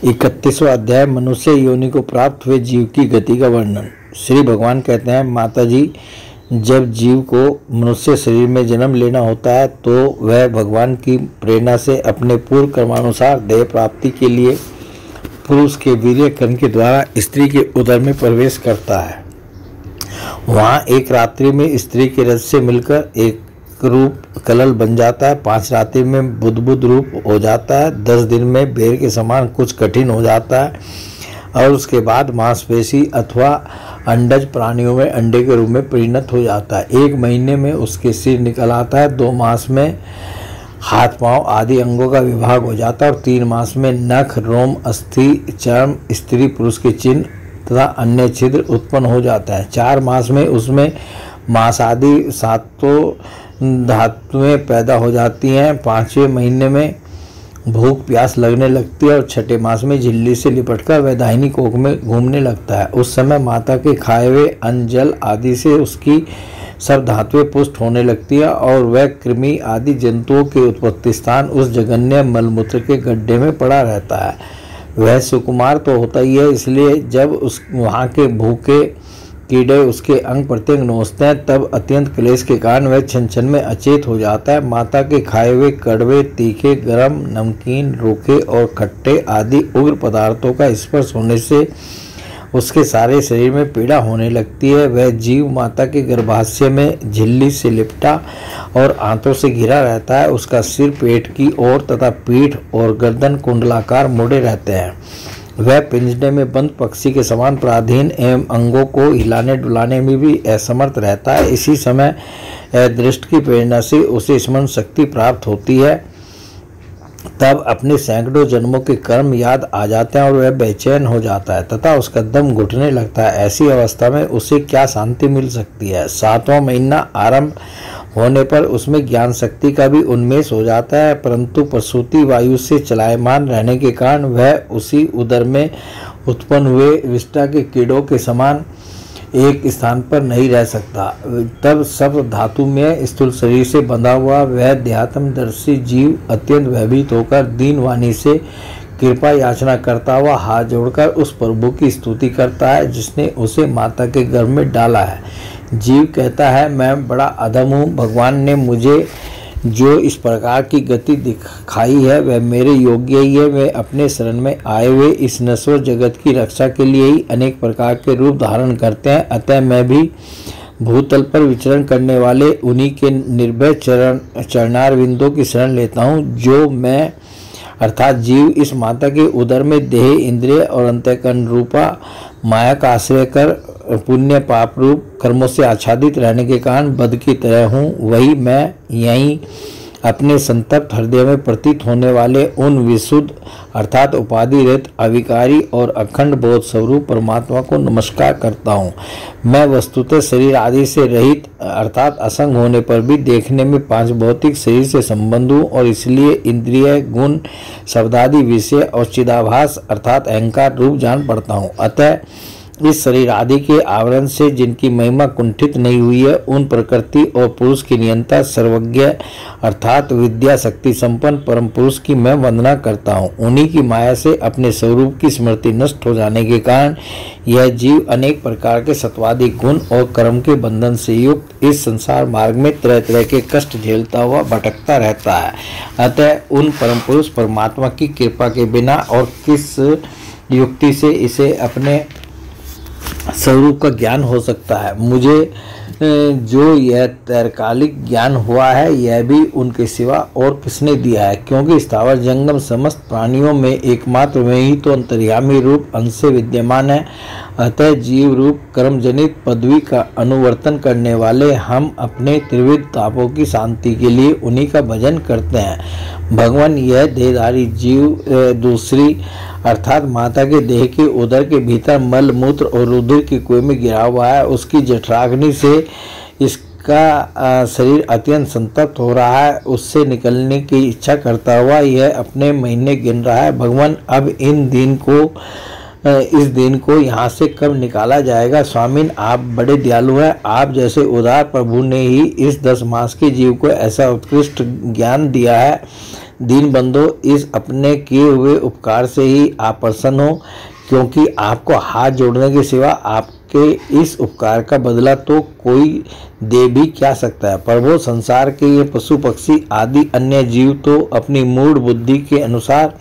31वां अध्याय मनुष्य योनि को प्राप्त हुए जीव की गति का वर्णन। श्री भगवान कहते हैं, माता जी, जब जीव को मनुष्य शरीर में जन्म लेना होता है तो वह भगवान की प्रेरणा से अपने पूर्व कर्मानुसार देह प्राप्ति के लिए पुरुष के वीर्य कर्म के द्वारा स्त्री के उदर में प्रवेश करता है। वहाँ एक रात्रि में स्त्री के रज से मिलकर एक रूप कलल बन जाता है, 5 रात्रि में बुद्ध रूप हो जाता है, 10 दिन में बेर के समान कुछ कठिन हो जाता है और उसके बाद मांसपेशी अथवा अंडज प्राणियों में अंडे के रूप में परिणत हो जाता है। 1 महीने में उसके सिर निकल आता है, 2 मास में हाथ पांव आदि अंगों का विभाग हो जाता है और 3 मास में नख, रोम, अस्थि, चर्म, स्त्री पुरुष के चिन्ह तथा अन्य छिद्र उत्पन्न हो जाता है। 4 मास में उसमें मांस आदि 7 धातुएं पैदा हो जाती हैं। 5वें महीने में भूख प्यास लगने लगती है और 6ठे मास में झिल्ली से लिपटकर वह दाहिनी कोख में घूमने लगता है। उस समय माता के खाए हुए अन्न जल आदि से उसकी सब धातुएं पुष्ट होने लगती है और वह कृमि आदि जंतुओं के उत्पत्ति स्थान उस जघन्य मलमूत्र के गड्ढे में पड़ा रहता है। वह सुकुमार तो होता ही है, इसलिए जब उस वहाँ के भूखे कीड़े उसके अंग प्रत्यंग नोचते हैं तब अत्यंत क्लेश के कारण वह छन में अचेत हो जाता है। माता के खाए हुए कड़वे, तीखे, गरम, नमकीन, रूखे और खट्टे आदि उग्र पदार्थों का स्पर्श होने से उसके सारे शरीर में पीड़ा होने लगती है। वह जीव माता के गर्भाशय में झिल्ली से लिपटा और आंतों से घिरा रहता है। उसका सिर पेट की ओर तथा पीठ और गर्दन कुंडलाकार मुड़े रहते हैं। वह पिंजरे में बंद पक्षी के समान पराधीन एवं अंगों को हिलाने डुलाने में भी असमर्थ रहता है। इसी समय दृष्टि की प्रेरणा से उसे स्मरण शक्ति प्राप्त होती है। तब अपने सैकड़ों जन्मों के कर्म याद आ जाते हैं और वह बेचैन हो जाता है तथा उसका दम घुटने लगता है। ऐसी अवस्था में उसे क्या शांति मिल सकती है। 7वां महीना आरंभ होने पर उसमें ज्ञान शक्ति का भी उन्मेष हो जाता है, परंतु प्रसूति वायु से चलायमान रहने के कारण वह उसी उदर में उत्पन्न हुए विष्ठा के कीड़ों के समान एक स्थान पर नहीं रह सकता। तब सब धातु में स्थूल शरीर से बंधा हुआ वह देहात्मदर्शी जीव अत्यंत भयभीत होकर दीन वाणी से कृपा याचना करता हुआ हाथ जोड़कर उस प्रभु की स्तुति करता है जिसने उसे माता के गर्भ में डाला है। जीव कहता है, मैं बड़ा अधम हूँ। भगवान ने मुझे जो इस प्रकार की गति दिखाई है वह मेरे योग्य ही है। वे अपने शरण में आए हुए इस नश्वर जगत की रक्षा के लिए ही अनेक प्रकार के रूप धारण करते हैं। अतः मैं भी भूतल पर विचरण करने वाले उन्हीं के निर्भय चरणारविंदों की शरण लेता हूँ। जो मैं अर्थात जीव इस माता के उदर में देह, इंद्रिय और अंतःकरण रूपा माया का आश्रय कर पुण्य पाप रूप कर्मों से आच्छादित रहने के कारण बद्ध की तरह हूँ, वही मैं यहीं अपने संतप्त हृदय में प्रतीत होने वाले उन विशुद्ध अर्थात उपाधि रहित अविकारी और अखंड बोध स्वरूप परमात्मा को नमस्कार करता हूँ। मैं वस्तुतः शरीर आदि से रहित अर्थात असंग होने पर भी देखने में 5 भौतिक शरीर से संबंध हूँ और इसलिए इंद्रिय, गुण, शब्दादि विषय और चिदाभास अर्थात अहंकार रूप जान पड़ता हूँ। अतः इस शरीर आदि के आवरण से जिनकी महिमा कुंठित नहीं हुई है उन प्रकृति और पुरुष की नियंता सर्वज्ञ अर्थात विद्या शक्ति संपन्न परम पुरुष की मैं वंदना करता हूँ। उन्हीं की माया से अपने स्वरूप की स्मृति नष्ट हो जाने के कारण यह जीव अनेक प्रकार के सत्वादि गुण और कर्म के बंधन से युक्त इस संसार मार्ग में तरह तरह के कष्ट झेलता हुआ भटकता रहता है। अतः उन परम पुरुष परमात्मा की कृपा के बिना और किस युक्ति से इसे अपने स्वरूप का ज्ञान हो सकता है। मुझे जो यह तैरकालिक ज्ञान हुआ है यह भी उनके सिवा और किसने दिया है, क्योंकि स्थावर जंगम समस्त प्राणियों में एकमात्र वे ही तो अंतर्यामी रूप अंश से विद्यमान है। अतः जीव रूप कर्मजनित पदवी का अनुवर्तन करने वाले हम अपने त्रिविध तापों की शांति के लिए उन्हीं का भजन करते हैं। भगवान यह देहधारी जीव दूसरी अर्थात माता के देह के उदर के भीतर मल मूत्र और रुधिर के कुएं में गिरा हुआ है। उसकी जठराग्नि से इसका शरीर अत्यंत संतप्त हो रहा है। उससे निकलने की इच्छा करता हुआ यह अपने महीने गिन रहा है। भगवान अब इस दिन को यहाँ से कब निकाला जाएगा। स्वामीन, आप बड़े दयालु हैं। आप जैसे उदार प्रभु ने ही इस 10 मास के जीव को ऐसा उत्कृष्ट ज्ञान दिया है दीन बंधो, इस अपने किए हुए उपकार से ही आप प्रसन्न हो, क्योंकि आपको हाथ जोड़ने के सिवा आपके इस उपकार का बदला तो कोई दे भी क्या सकता है। प्रभु, संसार के ये पशु पक्षी आदि अन्य जीव तो अपनी मूढ़ बुद्धि के अनुसार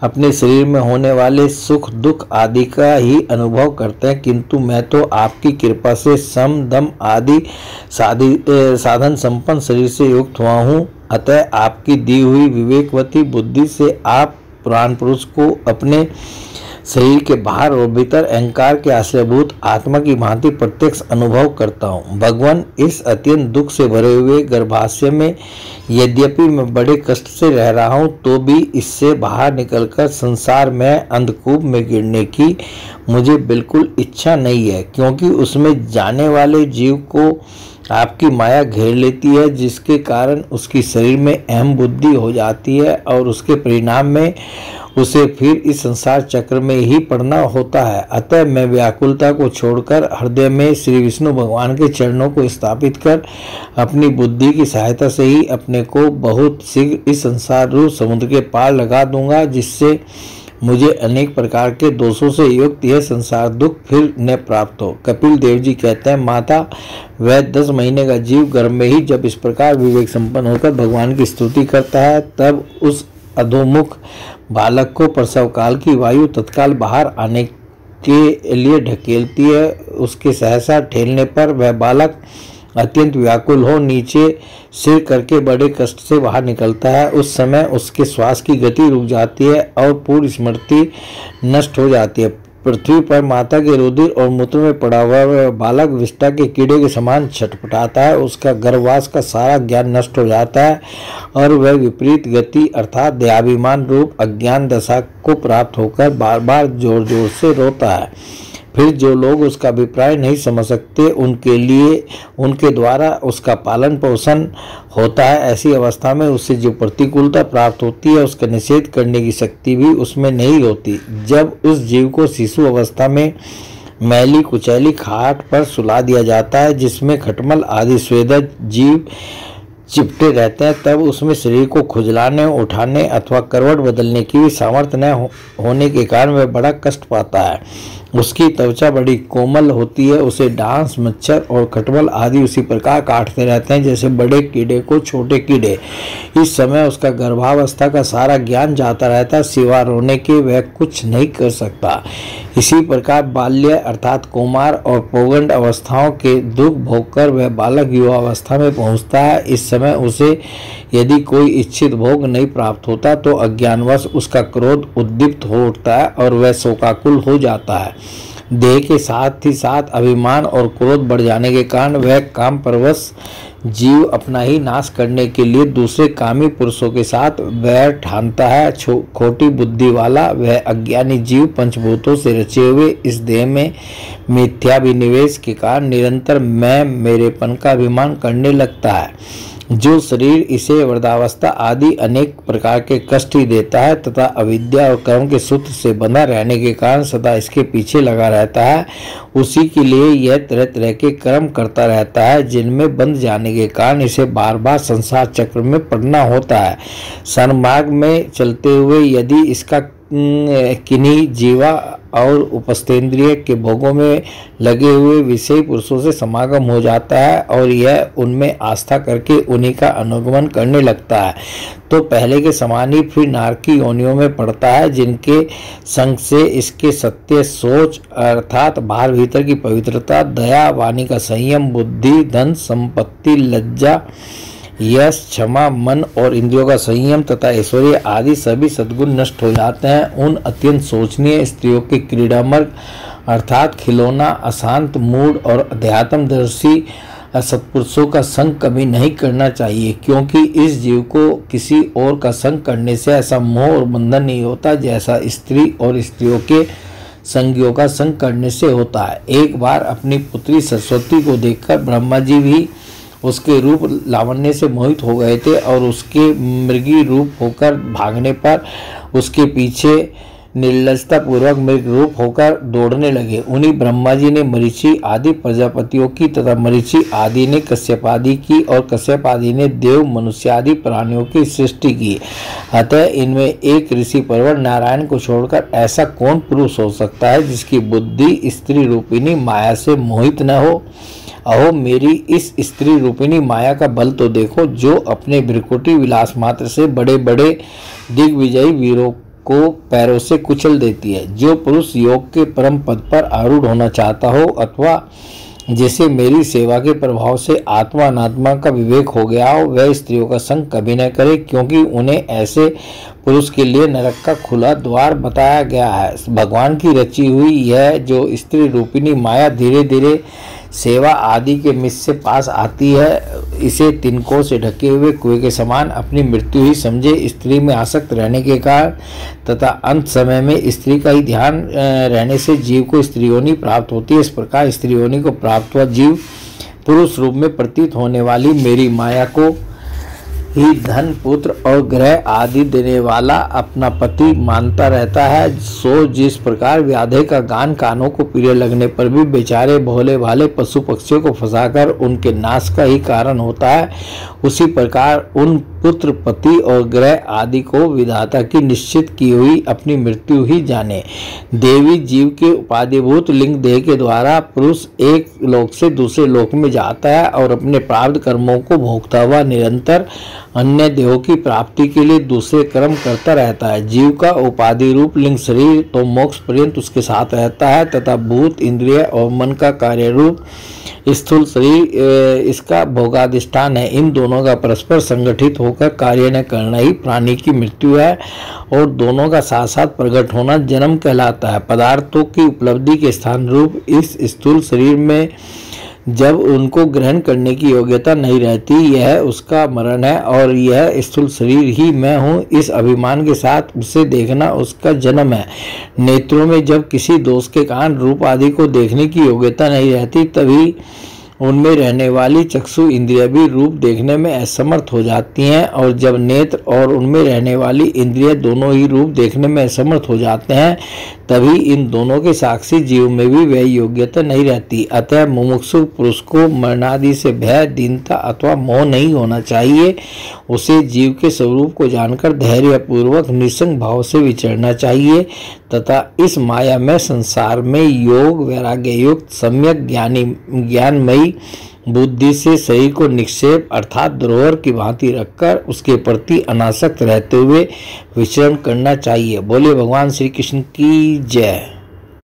अपने शरीर में होने वाले सुख दुख आदि का ही अनुभव करते हैं, किंतु मैं तो आपकी कृपा से सम दम आदि साधन संपन्न शरीर से युक्त हुआ हूँ। अतः आपकी दी हुई विवेकवती बुद्धि से आप पुराण पुरुष को अपने शरीर के बाहर और भीतर अहंकार के आश्रयभूत आत्मा की भांति प्रत्यक्ष अनुभव करता हूँ। भगवान, इस अत्यंत दुख से भरे हुए गर्भाशय में यद्यपि मैं बड़े कष्ट से रह रहा हूँ, तो भी इससे बाहर निकलकर संसार में अंधकूप में गिरने की मुझे बिल्कुल इच्छा नहीं है, क्योंकि उसमें जाने वाले जीव को आपकी माया घेर लेती है, जिसके कारण उसकी शरीर में अहम बुद्धि हो जाती है और उसके परिणाम में उसे फिर इस संसार चक्र में ही पड़ना होता है। अतः मैं व्याकुलता को छोड़कर हृदय में श्री विष्णु भगवान के चरणों को स्थापित कर अपनी बुद्धि की सहायता से ही अपने को बहुत शीघ्र इस संसार रूप समुद्र के पार लगा दूंगा, जिससे मुझे अनेक प्रकार के दोषों से युक्त यह संसार दुख फिर न प्राप्त हो। कपिल देव जी कहते हैं, माता, वह 10 महीने का जीव गर्भ में ही जब इस प्रकार विवेक संपन्न होकर भगवान की स्तुति करता है, तब उस अधोमुख बालक को प्रसव काल की वायु तत्काल बाहर आने के लिए ढकेलती है। उसके सहसा ठेलने पर वह बालक अत्यंत व्याकुल हो नीचे सिर करके बड़े कष्ट से बाहर निकलता है। उस समय उसके श्वास की गति रुक जाती है और पूर्ण स्मृति नष्ट हो जाती है। पृथ्वी पर माता के रुधिर और मूत्र में पड़ा हुआ बालक विष्ठा के कीड़े के समान छटपटाता है। उसका गर्भवास का सारा ज्ञान नष्ट हो जाता है और वह विपरीत गति अर्थात देहाभिमान रूप अज्ञान दशा को प्राप्त होकर बार बार जोर जोर से रोता है। फिर जो लोग उसका अभिप्राय नहीं समझ सकते, उनके लिए उनके द्वारा उसका पालन पोषण होता है। ऐसी अवस्था में उससे जो प्रतिकूलता प्राप्त होती है, उसका निषेध करने की शक्ति भी उसमें नहीं होती। जब उस जीव को शिशु अवस्था में मैली कुचैली खाट पर सुला दिया जाता है, जिसमें खटमल आदि स्वेदज जीव चिपटे रहते हैं, तब उसमें शरीर को खुजलाने, उठाने अथवा करवट बदलने की भी सामर्थ्य न होने के कारण वह बड़ा कष्ट पाता है। उसकी त्वचा बड़ी कोमल होती है। उसे डांस, मच्छर और खटमल आदि उसी प्रकार काटते रहते हैं जैसे बड़े कीड़े को छोटे कीड़े। इस समय उसका गर्भावस्था का सारा ज्ञान जाता रहता है, सिवा रोने के वह कुछ नहीं कर सकता। इसी प्रकार बाल्य अर्थात कुमार और पौगंड अवस्थाओं के दुख भोगकर वह बालक युवा अवस्था में पहुंचता है। इस समय उसे यदि कोई इच्छित भोग नहीं प्राप्त होता तो अज्ञानवश उसका क्रोध उद्दीप्त हो उठता है और वह शोकाकुल हो जाता है। देह के साथ ही साथ अभिमान और क्रोध बढ़ जाने के कारण वह काम परवश जीव अपना ही नाश करने के लिए दूसरे कामी पुरुषों के साथ वैर ठानता है। खोटी बुद्धि वाला वह अज्ञानी जीव पंचभूतों से रचे हुए इस देह में मिथ्याभिनिवेश के कारण निरंतर मैं मेरेपन का अभिमान करने लगता है। जो शरीर इसे वृद्धावस्था आदि अनेक प्रकार के कष्ट ही देता है तथा अविद्या और कर्म के सूत्र से बंधा रहने के कारण सदा इसके पीछे लगा रहता है, उसी के लिए यह तरह तरह के कर्म करता रहता है, जिनमें बंध जाने के कारण इसे बार बार संसार चक्र में पड़ना होता है। सन्मार्ग में चलते हुए यदि इसका किन्हीं जीवा और उपस्थेंद्रिय के भोगों में लगे हुए विषय पुरुषों से समागम हो जाता है और यह उनमें आस्था करके उन्हीं का अनुगमन करने लगता है, तो पहले के समान ही फिर नारकी योनियों में पड़ता है, जिनके संग से इसके सत्य सोच अर्थात बाहर भीतर की पवित्रता, दया, वाणी का संयम, बुद्धि, धन संपत्ति, लज्जा, यश, क्षमा, मन और इंद्रियों का संयम तथा ऐश्वर्य आदि सभी सद्गुण नष्ट हो जाते हैं। उन अत्यंत सोचनीय स्त्रियों के क्रीड़ामर्ग अर्थात खिलौना, अशांत, मूड और अध्यात्मदर्शी सत्पुरुषों का संग कभी नहीं करना चाहिए, क्योंकि इस जीव को किसी और का संग करने से ऐसा मोह और बंधन नहीं होता जैसा स्त्री और स्त्रियों के संगियों का संग करने से होता है। एक बार अपनी पुत्री सरस्वती को देखकर ब्रह्मा जी भी उसके रूप लावण्य से मोहित हो गए थे और उसके मृगी रूप होकर भागने पर उसके पीछे निर्लजता पूर्वक मृग रूप होकर दौड़ने लगे। उन्हीं ब्रह्मा जी ने मरीचि आदि प्रजापतियों की तथा मरीचि आदि ने कश्यप आदि की और कश्यप आदि ने देव मनुष्य आदि प्राणियों की सृष्टि की। अतः इनमें एक ऋषि परवर नारायण को छोड़कर ऐसा कौन पुरुष हो सकता है जिसकी बुद्धि स्त्री रूपिणी माया से मोहित न हो। अहो मेरी इस स्त्री रूपिणी माया का बल तो देखो, जो अपने भ्रिकुटी विलास मात्र से बड़े बड़े दिग्विजयी वीरों को पैरों से कुचल देती है। जो पुरुष योग के परम पद पर आरूढ़ होना चाहता हो अथवा जिसे मेरी सेवा के प्रभाव से आत्मा अनात्मा का विवेक हो गया हो, वह स्त्रियों का संग कभी न करे, क्योंकि उन्हें ऐसे पुरुष के लिए नरक का खुला द्वार बताया गया है। भगवान की रची हुई यह जो स्त्री रूपिणी माया धीरे धीरे सेवा आदि के मिस से पास आती है, इसे तिनकों से ढके हुए कुएं के समान अपनी मृत्यु ही समझे। स्त्री में आसक्त रहने के कारण तथा अंत समय में स्त्री का ही ध्यान रहने से जीव को स्त्री योनि प्राप्त होती है। इस प्रकार स्त्री योनि को प्राप्त हुआ जीव पुरुष रूप में प्रतीत होने वाली मेरी माया को ही धन पुत्र और ग्रह आदि देने वाला अपना पति मानता रहता है। सो जिस प्रकार व्याधे का गान कानों को प्रिय लगने पर भी बेचारे भोले भाले पशु पक्षियों को फंसाकर उनके नाश का ही कारण होता है, उसी प्रकार उन पुत्र पति और ग्रह आदि को विधाता की निश्चित की हुई अपनी मृत्यु ही जाने। देवी जीव के उपाधिभूत लिंग देह के द्वारा पुरुष एक लोक से दूसरे लोक में जाता है और अपने प्रारब्ध कर्मों को भोगता हुआ निरंतर अन्य देहों की प्राप्ति के लिए दूसरे कर्म करता रहता है। जीव का उपाधि रूप लिंग शरीर तो मोक्ष पर्यंत उसके साथ रहता है तथा भूत इंद्रिय और मन का कार्य रूप स्थूल शरीर इसका भोगाधिष्ठान है। इन दोनों का परस्पर संगठित होकर कार्य न करना ही प्राणी की मृत्यु है और दोनों का साथ साथ प्रकट होना जन्म कहलाता है। पदार्थों की उपलब्धि के स्थान रूप इस स्थूल शरीर में जब उनको ग्रहण करने की योग्यता नहीं रहती, यह उसका मरण है और यह स्थूल शरीर ही मैं हूँ, इस अभिमान के साथ उसे देखना उसका जन्म है। नेत्रों में जब किसी दोष के कारण रूप आदि को देखने की योग्यता नहीं रहती, तभी उनमें रहने वाली चक्षु इंद्रियां भी रूप देखने में असमर्थ हो जाती हैं और जब नेत्र और उनमें रहने वाली इंद्रियां दोनों ही रूप देखने में असमर्थ हो जाते हैं, तभी इन दोनों के साक्षी जीव में भी वह योग्यता नहीं रहती। अतः मुमुक्षु पुरुष को मरणादि से भय, दीनता अथवा मोह नहीं होना चाहिए। उसे जीव के स्वरूप को जानकर धैर्यपूर्वक निसंग भाव से विचरना चाहिए तथा इस माया में संसार में योग वैराग्य युक्त सम्यक ज्ञानमयी बुद्धि से शरीर को निक्षेप अर्थात धरोहर की भांति रखकर उसके प्रति अनासक्त रहते हुए विचरण करना चाहिए। बोले भगवान श्री कृष्ण की जय।